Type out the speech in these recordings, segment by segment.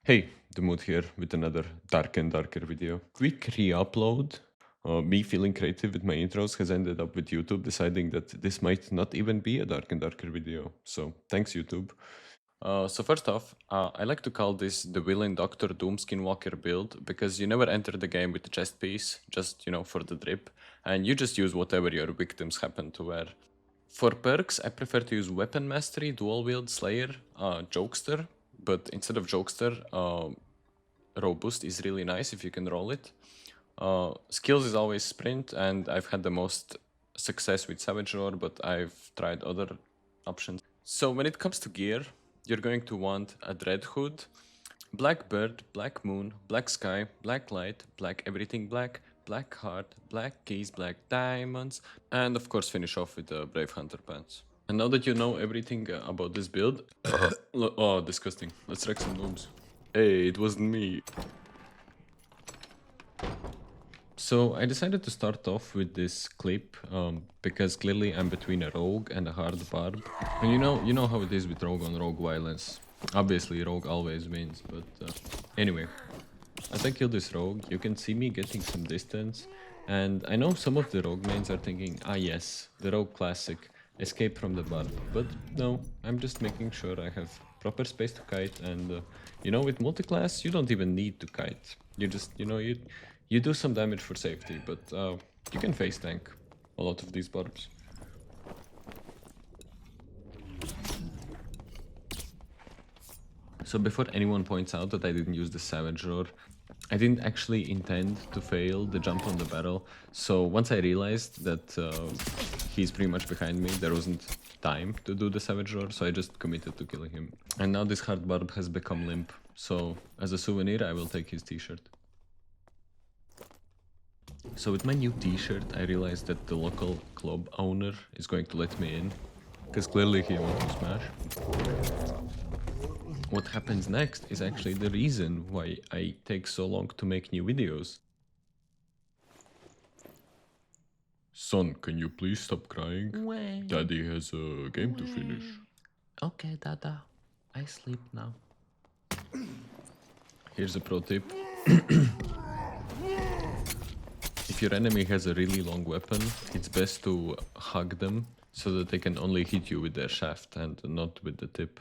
Hey, the mood here with another dark and darker video. Quick re-upload. Me feeling creative with my intros has ended up with YouTube deciding that this might not even be a dark and darker video. So thanks YouTube. So first off, I like to call this the villain Doctor Doom Skinwalker build because you never enter the game with the chest piece, just for the drip, and you just use whatever your victims happen to wear. For perks, I prefer to use Weapon Mastery, Dual Wield, Slayer, Jokester, but instead of Jokester, Robust is really nice if you can roll it. Skills is always Sprint, and I've had the most success with Savage Roar, but I've tried other options. So when it comes to gear, you're going to want a Dread Hood, Black Bird, Black Moon, Black Sky, Black Light, Black Everything Black, Black Heart, Black Keys, Black Diamonds, and of course finish off with the Brave Hunter Pants. And now that you know everything about this build... oh, disgusting. Let's wreck some noobs. Hey, it wasn't me. So I decided to start off with this clip because clearly I'm between a rogue and a hard barb. And you know how it is with rogue on rogue violence. Obviously rogue always wins, but anyway. As I kill this rogue, you can see me getting some distance, and I know some of the rogue mains are thinking, ah yes, the rogue classic, escape from the barb, but no, I'm just making sure I have proper space to kite, and with multiclass, you don't even need to kite. You just, you do some damage for safety, but you can face tank a lot of these barbs. So before anyone points out that I didn't use the Savage Roar, I didn't actually intend to fail the jump on the barrel. So once I realized that he's pretty much behind me, there wasn't time to do the Savage Roar, so I just committed to killing him. And now this hard barb has become limp, so as a souvenir I will take his t-shirt. So with my new t-shirt I realized that the local club owner is going to let me in, because clearly he wants to smash. What happens next is actually the reason why I take so long to make new videos. Son, can you please stop crying? When? Daddy has a game to finish. Okay, Dada. I sleep now. Here's a pro tip. If your enemy has a really long weapon, it's best to hug them so that they can only hit you with their shaft and not with the tip.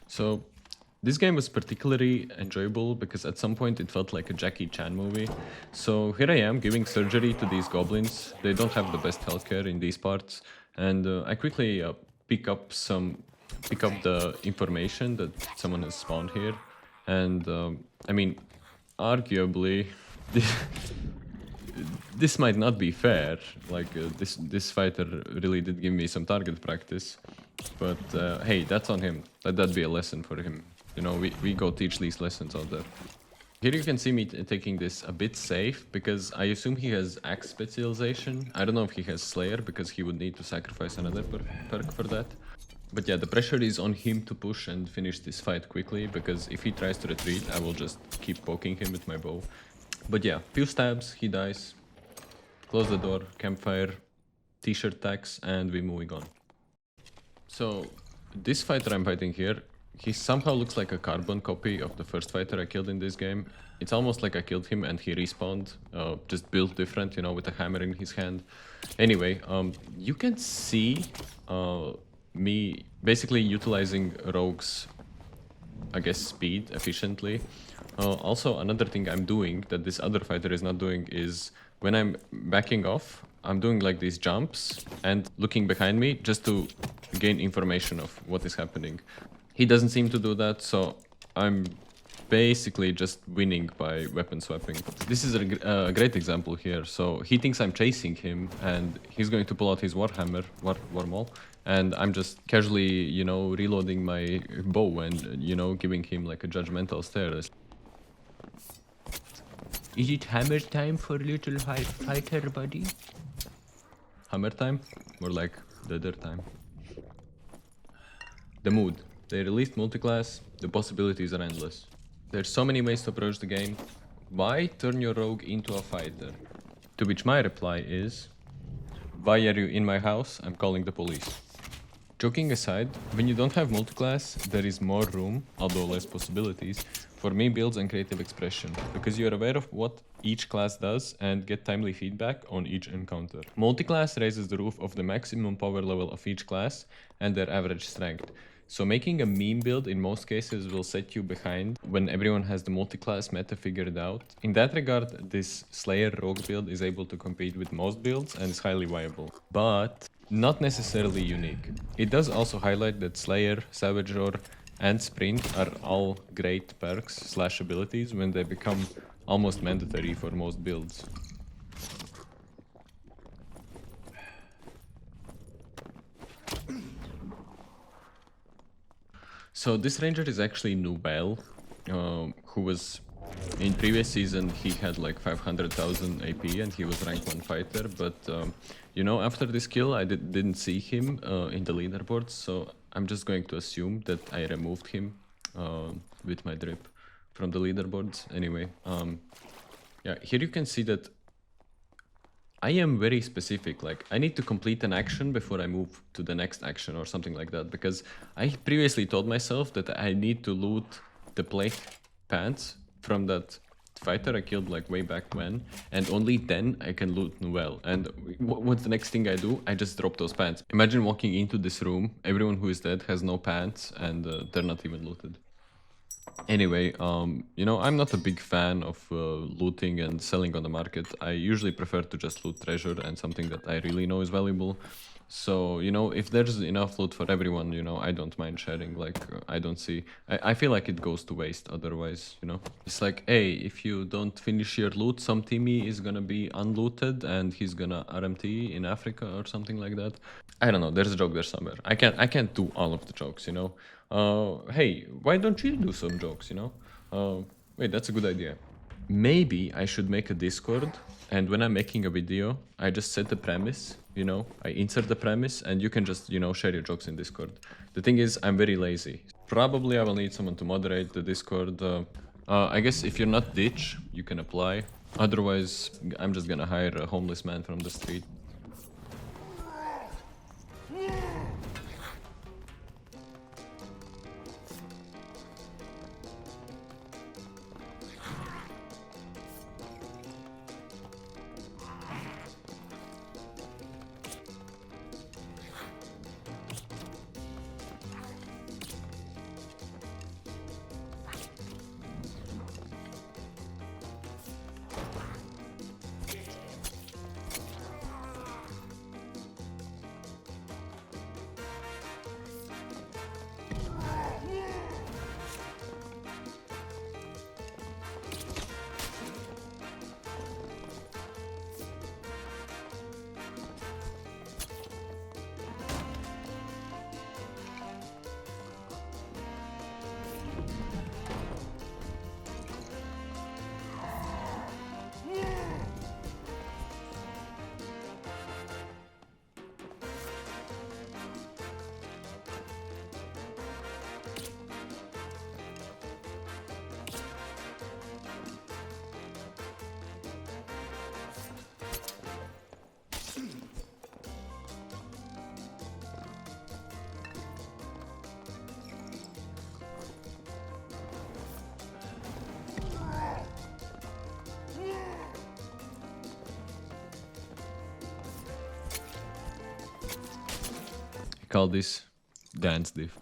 So this game was particularly enjoyable because at some point it felt like a Jackie Chan movie. So here I am giving surgery to these goblins. They don't have the best healthcare in these parts, and I quickly pick up the information that someone has spawned here. And I mean, arguably, this might not be fair. Like this fighter really did give me some target practice. But hey, that's on him. Let that be a lesson for him. We go teach these lessons out there. Here you can see me taking this a bit safe, because I assume he has axe specialization. I don't know if he has Slayer, because he would need to sacrifice another perk for that. But yeah, the pressure is on him to push and finish this fight quickly, because if he tries to retreat, I will just keep poking him with my bow. But yeah, few stabs, he dies. Close the door, campfire, t-shirt tags, and we're moving on. So, this fighter I'm fighting here, he somehow looks like a carbon copy of the first fighter I killed in this game. It's almost like I killed him and he respawned, just built different, with a hammer in his hand. Anyway, you can see me basically utilizing Rogue's, I guess, speed efficiently. Also, another thing I'm doing that this other fighter is not doing is when I'm backing off, I'm doing like these jumps and looking behind me just to gain information of what is happening. He doesn't seem to do that, so I'm basically just winning by weapon swapping. This is a great example here. So he thinks I'm chasing him and he's going to pull out his Warhammer, Warmaul, and I'm just casually, reloading my bow and, giving him like a judgmental stare. Is it hammer time for little fighter buddy? Hammer time? More like deader time. The mood. They released multiclass, the possibilities are endless. There's so many ways to approach the game. Why turn your rogue into a fighter? To which my reply is, Why are you in my house? I'm calling the police. Joking aside, when you don't have multiclass, there is more room, although less possibilities, for main builds and creative expression, because you are aware of what each class does and get timely feedback on each encounter. Multiclass raises the roof of the maximum power level of each class and their average strength. So making a meme build in most cases will set you behind when everyone has the multi-class meta figured out. In that regard, this Slayer Rogue build is able to compete with most builds and is highly viable, but not necessarily unique. It does also highlight that Slayer, Savage Roar, and Sprint are all great perks slash abilities when they become almost mandatory for most builds. So this ranger is actually Nubel, who was in previous season he had like 500,000 AP and he was rank 1 fighter, but you know, after this kill I didn't see him in the leaderboards, so I'm just going to assume that I removed him with my drip from the leaderboards. Anyway, yeah, here you can see that I am very specific, like I need to complete an action before I move to the next action or something like that, because I previously told myself that I need to loot the plate pants from that fighter I killed like way back when, and only then I can loot Noel. And what's the next thing I do? I just drop those pants. Imagine walking into this room, everyone who is dead has no pants and they're not even looted. Anyway, you know, I'm not a big fan of looting and selling on the market. I usually prefer to just loot treasure and something that I really know is valuable. So, you know, if there's enough loot for everyone, you know, I don't mind sharing. Like, I don't see... I feel like it goes to waste otherwise, you know? It's like, hey, if you don't finish your loot, some Timmy is gonna be unlooted and he's gonna RMT in Africa or something like that. I don't know, there's a joke there somewhere. I can't do all of the jokes, you know? Hey, why don't you do some jokes, you know? Wait, that's a good idea. Maybe I should make a Discord, and when I'm making a video, I just set the premise, you know? I insert the premise, and you can just, you know, share your jokes in Discord. The thing is, I'm very lazy. Probably I will need someone to moderate the Discord. I guess if you're not Ditch, you can apply. Otherwise, I'm just gonna hire a homeless man from the street. Call this dance diff.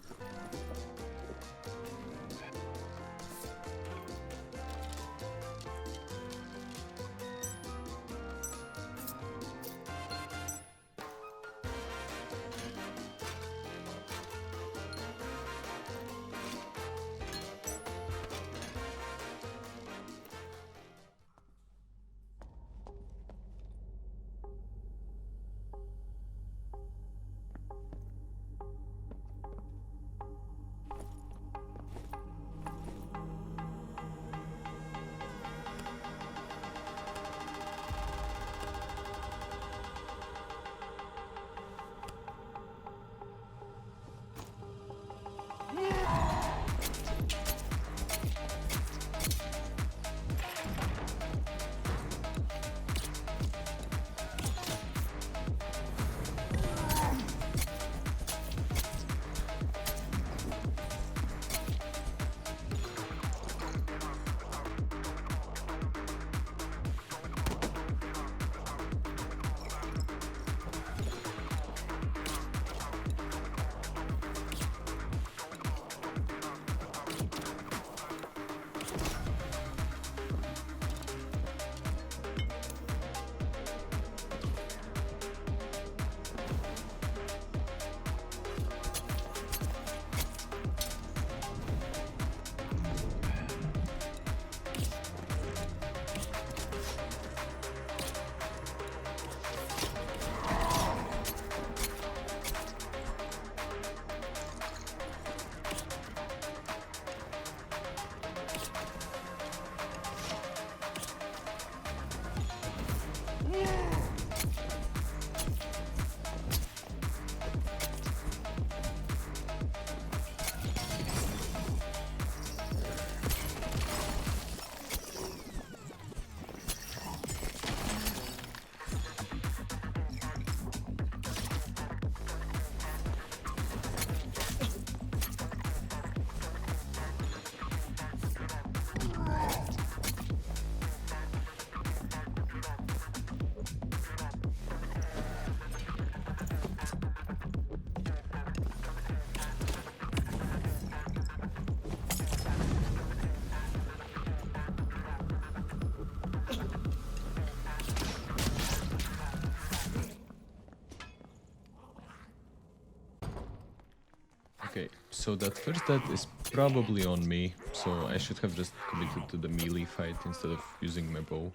Okay, so that first death is probably on me, so I should have just committed to the melee fight instead of using my bow.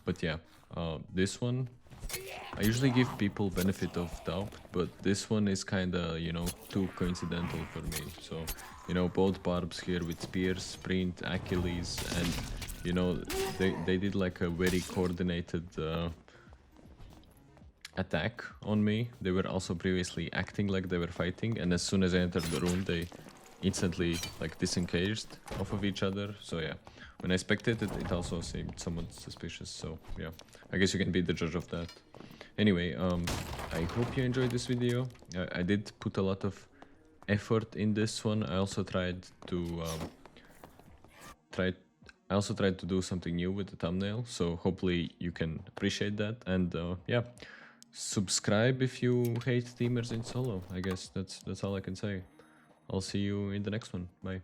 But yeah, this one, I usually give people benefit of doubt, but this one is kinda, you know, too coincidental for me. So, you know, both barbs here with spears, sprint, Achilles, and, you know, they did like a very coordinated attack on me. They were also previously acting like they were fighting, and as soon as I entered the room, they instantly like disengaged off of each other. So yeah, when I spectated, it also seemed somewhat suspicious. So yeah, I guess you can be the judge of that. Anyway, I hope you enjoyed this video. I did put a lot of effort in this one. I also tried to do something new with the thumbnail, so hopefully you can appreciate that. And yeah, subscribe if you hate teamers in solo. I guess that's all I can say. I'll see you in the next one. Bye.